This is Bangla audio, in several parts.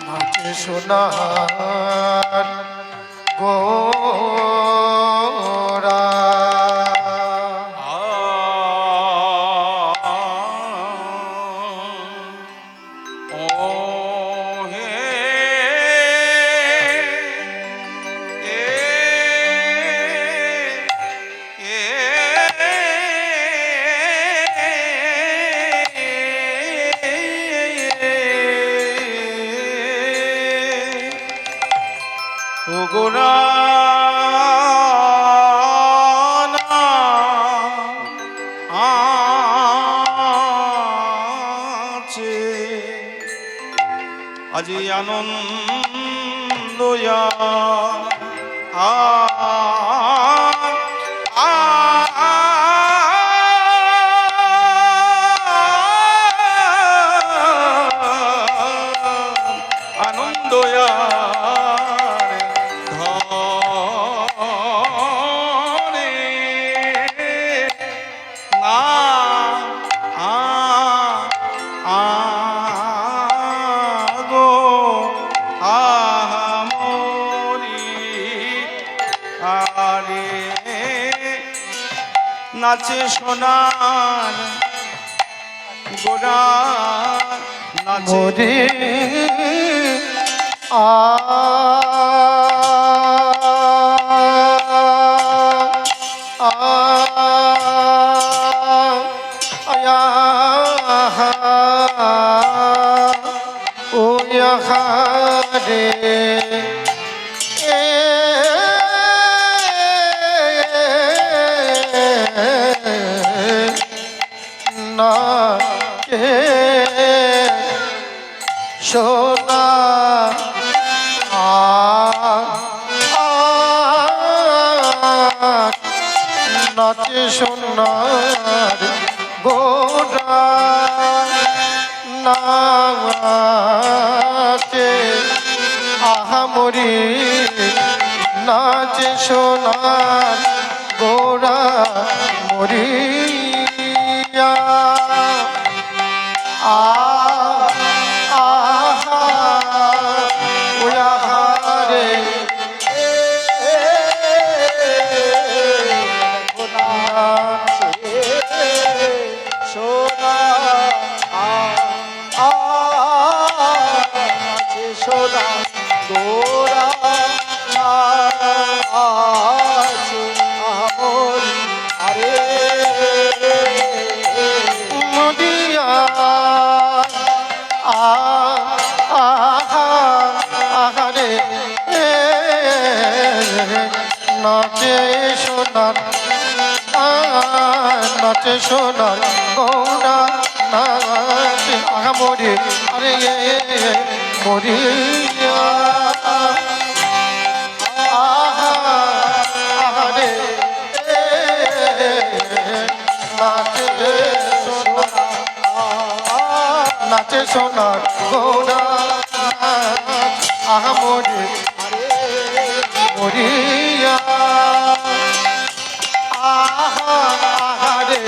নাচে সোনার গোরা গোরা আছে আজি আনন্দ আনন্দ নাচে সোনার গোরা নাচে সোনা নাচে সোনার গোরা নাচে আহামরি নাচে সোনার গোরা মরিয়া নাচে সোনার গৌরা নাচে আহামরি আরে মরিয়া আহারে নাচে সোনার গৌরা আহামরি মরিয়া আহারে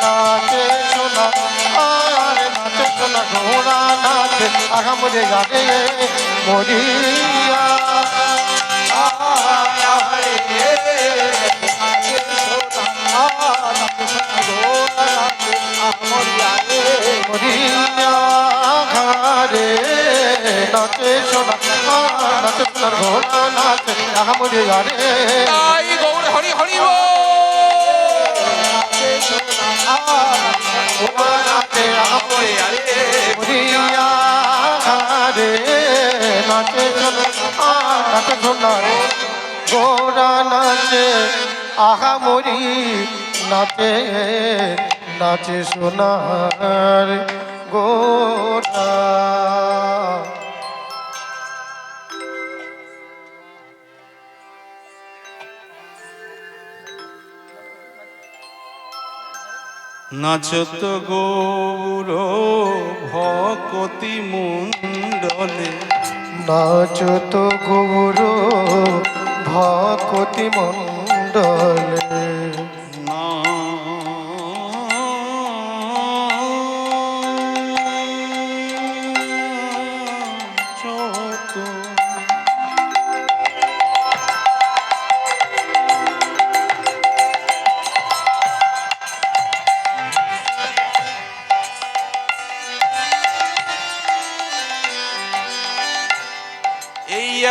নাচে সোনা আরে নাচে সোনা ঘোড়া নাচে আগামরে গানে মরিয়া আহারে নাচে সোনা নাচে সোনা ঘোড়া নাচে আগামরে মরিয়া আহারে নাচে সোনা নাচে সোনা ঘোড়া নাচে আগামরে গানে হরি হরি নাচে সোনার গোরা নাচে আহামরি নাচে নাচে সোনার গোরা নাচত গৌর ভকতি মণ্ডলে নাচত গৌর ভকতি মণ্ডলে না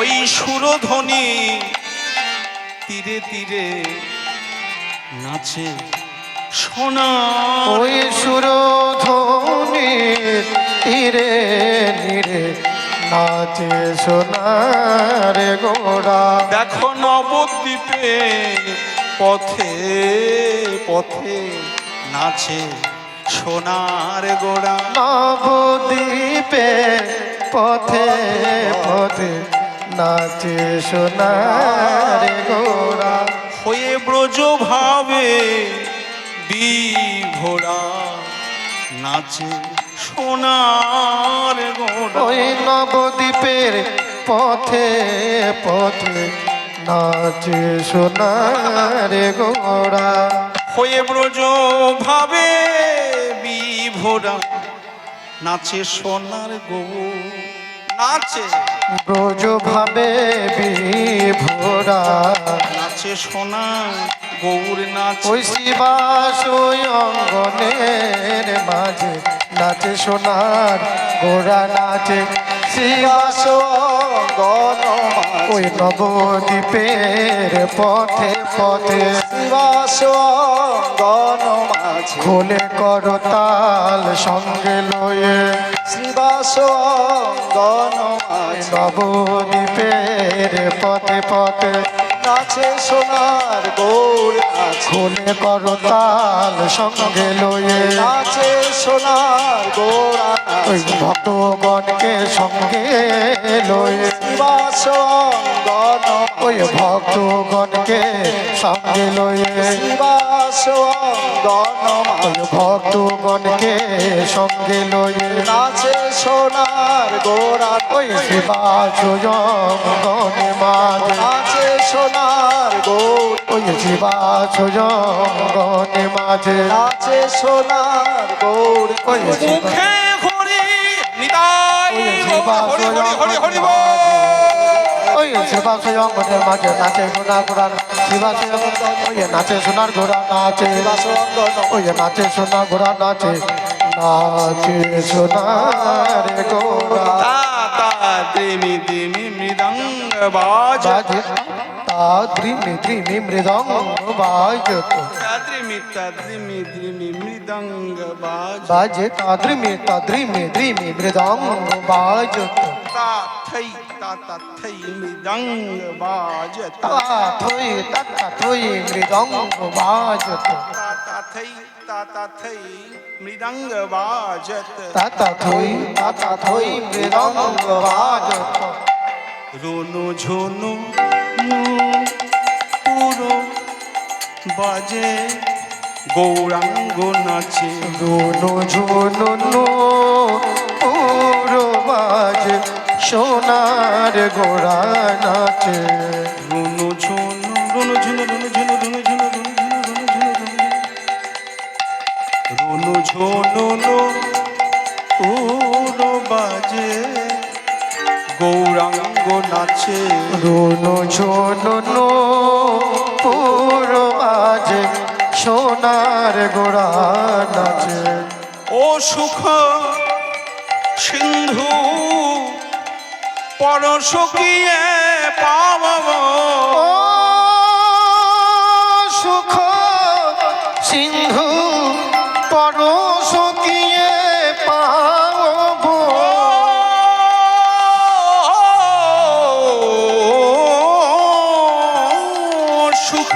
ওই সুরধ্বনি তীরে তীরে নাচে সোনা ওই সুরধ্বনির তীরে নীরে নাচে সোনার গোড়া। দেখো নবদ্বীপে পথে পথে নাচে সোনার গোড়া। নবদ্বীপে পথে পথে নাচে সোনার গোড়া। হয়ে ব্রজ ভাবে বিভোরা নাচে সোনার গোড়া। ওই নবদ্বীপের পথে পথে নাচে সোনার গোড়া। হয়ে ব্রজ ভাবে বিভোরা নাচে সোনার গো নাচে ব্রজ ভাবে বিভোরা নাচে সোনার গৌর নাচে। ওই শিবাস অঙ্গনের মাঝে নাচে সোনার গোড়া নাচে শিবাস অঙ্গন ওই নবদ্বীপের পথে পথে শিবাস অঙ্গন মাঝে খোলে করতাল সঙ্গে লয়ে শিবাস অঙ্গন নবদ্বীপের পথে পথে নাচে সোনার গৌর খোলে করতাল সঙ্গে লয়ে নাচে সোনার গোড়া। ওই ভক্তগণকে সঙ্গে লয়ে শিবাস অঙ্গন ওই ভক্তগণকে সঙ্গে লয়ে শিবাস অঙ্গন ওই ভক্তগণকে সঙ্গে লয়ে নাচে সোনার গোড়া। ওই শিবাস অঙ্গনে মাঝে নাচে সোনার গৌর। ওই শিবাস অঙ্গনে মাঝে নাচে সোনার গৌর। ওই মুখে হরি নিতাই হরি হরি হরি হরি বল। ওই শিবাস অঙ্গনের মাঝে নাচে সোনার ঘোড়া। শিবাস ওই নাচে সোনার ঘোড়া নাচে ওই নাচে সোনার ঘোড়া নাচে নাচে সোনার ঘোড়া। তা দিমি দিমি মৃদঙ্গ বাজে তা দ্রিমি দ্রিমি মৃদঙ্গ বাজত দ্রিমি দ্রিমি দ্রিমি মৃদঙ্গ বাজে বাজে তা দ্রিমি দ্রিমি মৃদঙ্গ বাজত তা থৈ মৃদঙ্গ বাজে তা থই মৃদঙ্গ বাজত তা থৈ মৃদঙ্গ বাজত তা থই মৃদঙ্গ বাজত রুনু ঝুনু পুরো বাজে গৌরাঙ্গ নাচে। রুনু ঝুনু পুরো বাজে সোনার গোড়া নাচে। রুনু ঝুনু রুনু ঝুনু রুনু ঝুনু রুনু ঝুনু রুনু ঝুনু রুনু ঝুনু পুরো বাজে গৌরাঙ্গ নাচে। রুনু ঝুনু পুরো বাজে সোনার গোড়া নাচে। ও সুখ সিন্ধু পরশকিয়ে পাব ও সুখ সিন্ধু পরশ কিয়ে পাব। সুখ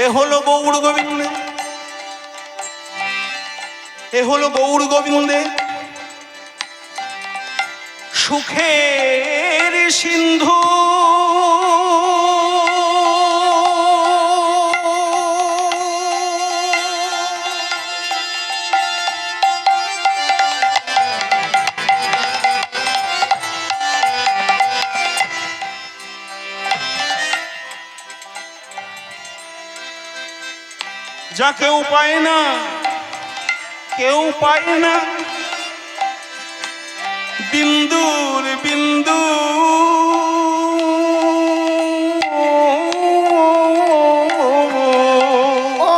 এ হলো গৌর গোবিন্দে এ হলো গৌর গোবিন্দে সুখের সিন্ধু। যা কেউ পায় না কেউ পায় না বিন্দুর বিন্দু। ও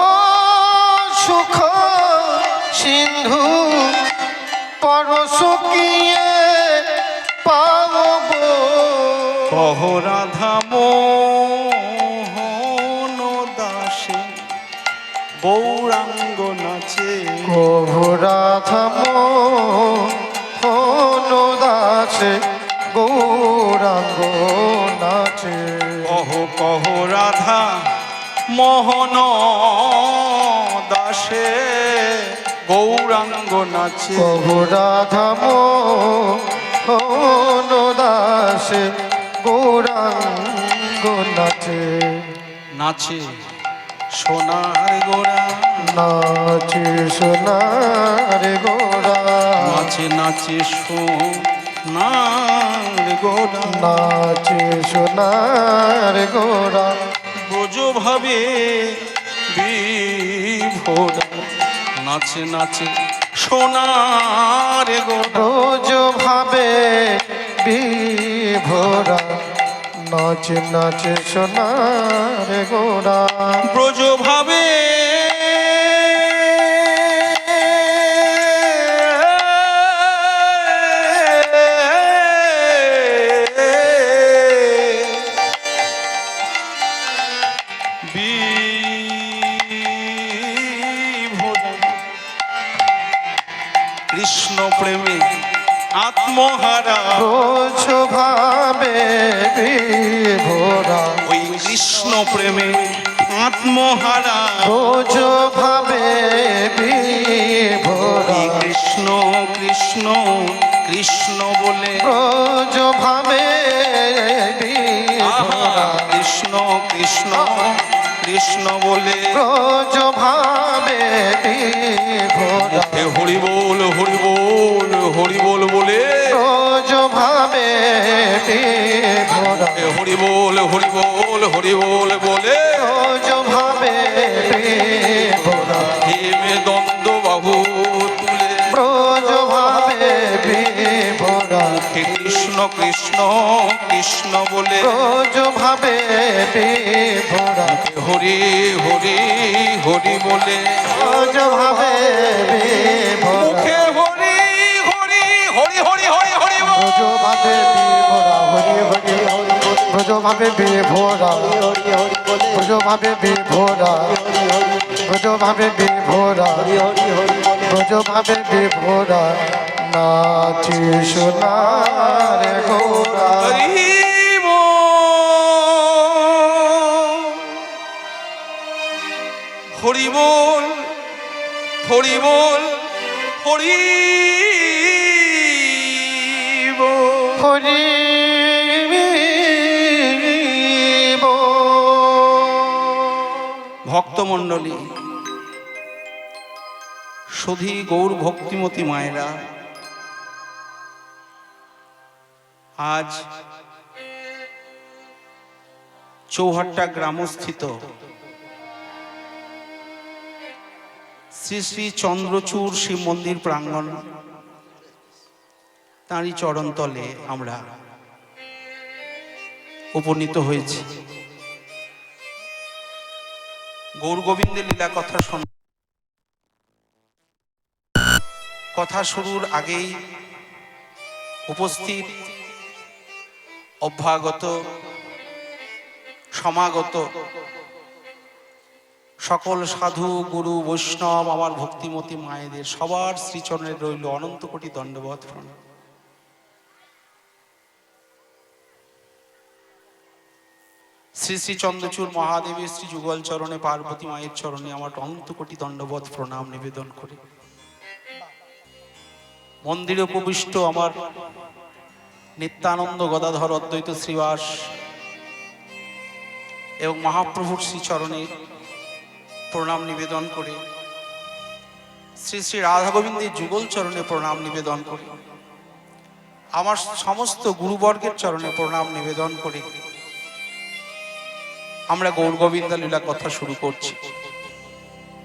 কহ রাধা মোহন দাসে গৌরাঙ্গ নাচে কহু রাধা মোহন দাসে গৌরাঙ্গ নাচে কহ কহ রাধা মোহন দাসে গৌরাঙ্গ নাচে কহু রাধা মোহন দাসে গৌরাঙ্গ নাচে নাচে সোনার গোড়া নাচে সোনার গোরা নাচে নাচে সোনার গোড়া নাচে সোনার গোরা ব্রজ ভাবে বিভোরা নাচে নাচে সোনার গোড়া রোজ ভাবে বিভোরা নাচে নাচে সোনার গোরা ব্রজ ভাবে বিভোরা কৃষ্ণ প্রেমে আত্মহারা রোজ ভাবে বিভোরা ওই কৃষ্ণ প্রেমে আত্মহারা রোজ ভাবে বিভোরা ওই কৃষ্ণ কৃষ্ণ কৃষ্ণ বলে রোজ ভাবে আহা বিভোরা কৃষ্ণ কৃষ্ণ কৃষ্ণ বলে রোজ ভাবে বিভোরা হে হরি বল হরি বল হরি বল বলে রোজ ভাবে বিভোরা হে হরি বল হরি বল হরি বল বলে রোজ ভাবে বিভোরা হেমে দ্বন্দ্ব বাহু তুলে রোজ ভাবে বিভোরা হে কৃষ্ণ কৃষ্ণ কৃষ্ণ বলে রোজ ভাবে বিভোরা হরি হরি হরি বলে রোজ ভাবে বিভোরা মুখে হরি হরি হরি হরি হরি হরি বল। রোজ ভাবে বিভোরা হরি হরি রোজ ভাবে বিভোরা রোজ ভাবে বিভোরা রোজ ভাবে বিভোরা রোজ ভাবে বিভোরা নাচি সোনার গোরা হরি বল হরি বল হরি বল হরি বল। হরি ভক্তমণ্ডলী সুধী গৌর ভক্তিমতী মায়েরা আজ চৌহাট্টা গ্রামস্থিত শ্রী শ্রী চন্দ্রচূড় শিব মন্দির প্রাঙ্গণ তাঁরই চরণতলে আমরা উপনীত হয়েছি। গৌর গোবিন্দের লীলা কথা কথা শুরুর আগেই উপস্থিত অভ্যাগত সমাগত সকল সাধু গুরু বৈষ্ণব আমার ভক্তিমতী মায়েদের সবার শ্রীচরণে রইল অনন্ত কোটি দণ্ডবত প্রণাম। শ্রী শ্রী চন্দ্রচূড় মহাদেবের শ্রী যুগল চরণে পার্বতী মায়ের চরণে আমার অনন্ত কোটি দণ্ডবত প্রণাম নিবেদন করি। মন্দিরে উপবিষ্ট আমার নিত্যানন্দ গদাধর অদ্বৈত শ্রীবাস এবং মহাপ্রভুর শ্রীচরণে প্রণাম নিবেদন করে শ্রী শ্রী রাধা গোবিন্দের যুগল চরণে প্রণাম নিবেদন করি। আমার সমস্ত গুরুবর্গের চরণে প্রণাম নিবেদন করে আমরা গৌর গোবিন্দ লীলা কথা শুরু করছি।